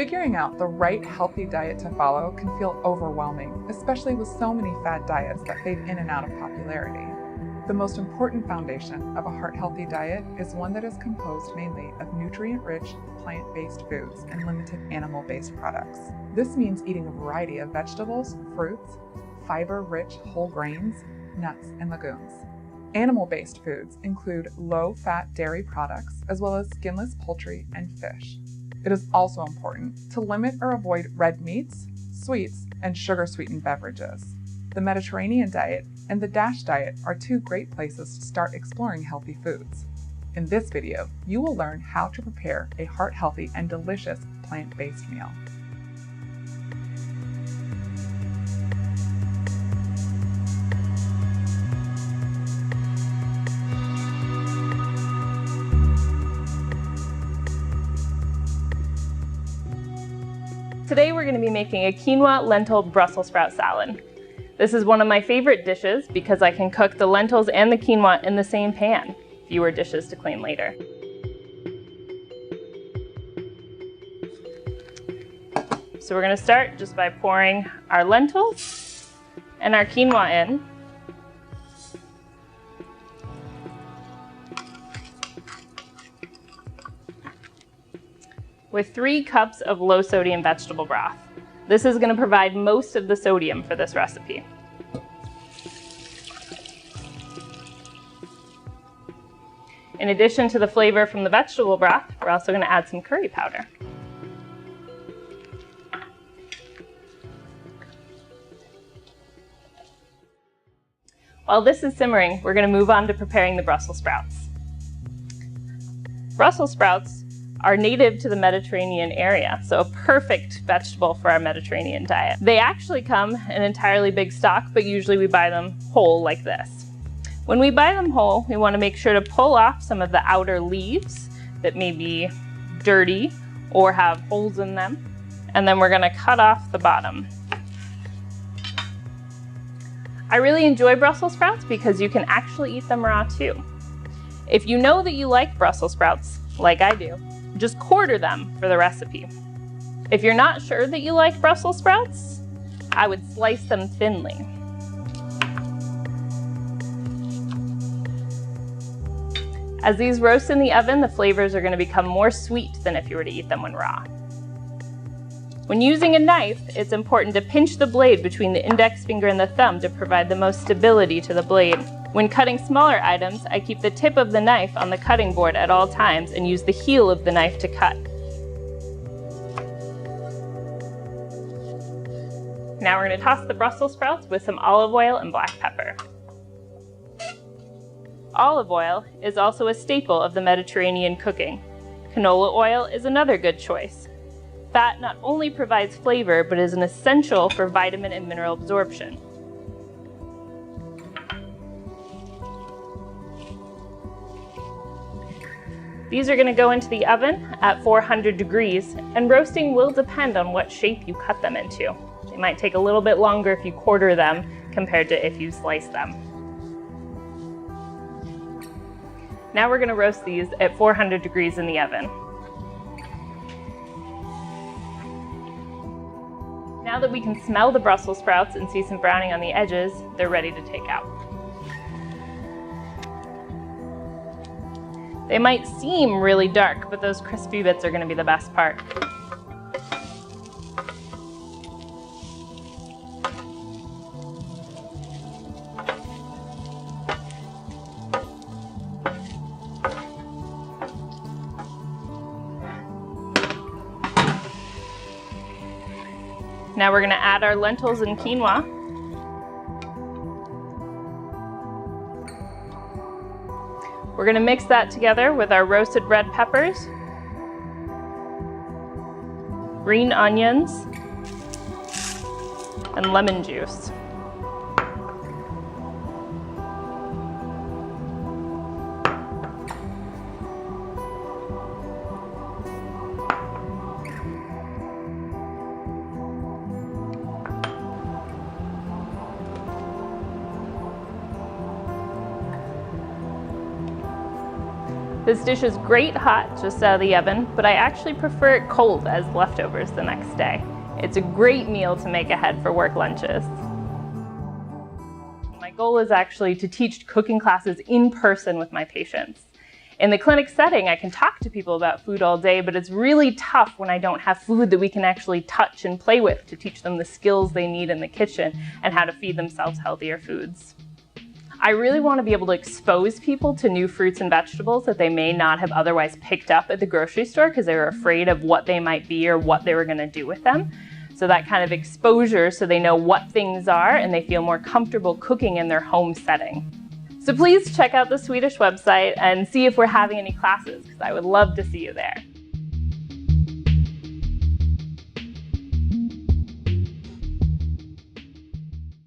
Figuring out the right healthy diet to follow can feel overwhelming, especially with so many fad diets that fade in and out of popularity. The most important foundation of a heart-healthy diet is one that is composed mainly of nutrient-rich, plant-based foods and limited animal-based products. This means eating a variety of vegetables, fruits, fiber-rich whole grains, nuts, and legumes. Animal-based foods include low-fat dairy products, as well as skinless poultry and fish. It is also important to limit or avoid red meats, sweets, and sugar-sweetened beverages. The Mediterranean diet and the DASH diet are two great places to start exploring healthy foods. In this video, you will learn how to prepare a heart-healthy and delicious plant-based meal. Today we're going to be making a quinoa lentil Brussels sprout salad. This is one of my favorite dishes because I can cook the lentils and the quinoa in the same pan. Fewer dishes to clean later. So we're going to start just by pouring our lentils and our quinoa in. With 3 cups of low sodium vegetable broth. This is going to provide most of the sodium for this recipe. In addition to the flavor from the vegetable broth, we're also going to add some curry powder. While this is simmering, we're going to move on to preparing the Brussels sprouts. Brussels sprouts are native to the Mediterranean area, so a perfect vegetable for our Mediterranean diet. They actually come in entirely big stock, but usually we buy them whole like this. When we buy them whole, we want to make sure to pull off some of the outer leaves that may be dirty or have holes in them, and then we're going to cut off the bottom. I really enjoy Brussels sprouts because you can actually eat them raw too. If you know that you like Brussels sprouts, like I do, just quarter them for the recipe. If you're not sure that you like Brussels sprouts, I would slice them thinly. As these roast in the oven, the flavors are going to become more sweet than if you were to eat them when raw. When using a knife, it's important to pinch the blade between the index finger and the thumb to provide the most stability to the blade. When cutting smaller items, I keep the tip of the knife on the cutting board at all times and use the heel of the knife to cut. Now we're going to toss the Brussels sprouts with some olive oil and black pepper. Olive oil is also a staple of the Mediterranean cooking. Canola oil is another good choice. Fat not only provides flavor, but is an essential for vitamin and mineral absorption. These are going to go into the oven at 400 degrees, and roasting will depend on what shape you cut them into. They might take a little bit longer if you quarter them compared to if you slice them. Now we're going to roast these at 400 degrees in the oven. Now that we can smell the Brussels sprouts and see some browning on the edges, they're ready to take out. They might seem really dark, but those crispy bits are going to be the best part. Now we're going to add our lentils and quinoa. We're going to mix that together with our roasted red peppers, green onions, and lemon juice. This dish is great hot, just out of the oven, but I actually prefer it cold as leftovers the next day. It's a great meal to make ahead for work lunches. My goal is actually to teach cooking classes in person with my patients. In the clinic setting, I can talk to people about food all day, but it's really tough when I don't have food that we can actually touch and play with to teach them the skills they need in the kitchen and how to feed themselves healthier foods. I really want to be able to expose people to new fruits and vegetables that they may not have otherwise picked up at the grocery store because they were afraid of what they might be or what they were going to do with them. So that kind of exposure so they know what things are and they feel more comfortable cooking in their home setting. So please check out the Swedish website and see if we're having any classes, because I would love to see you there.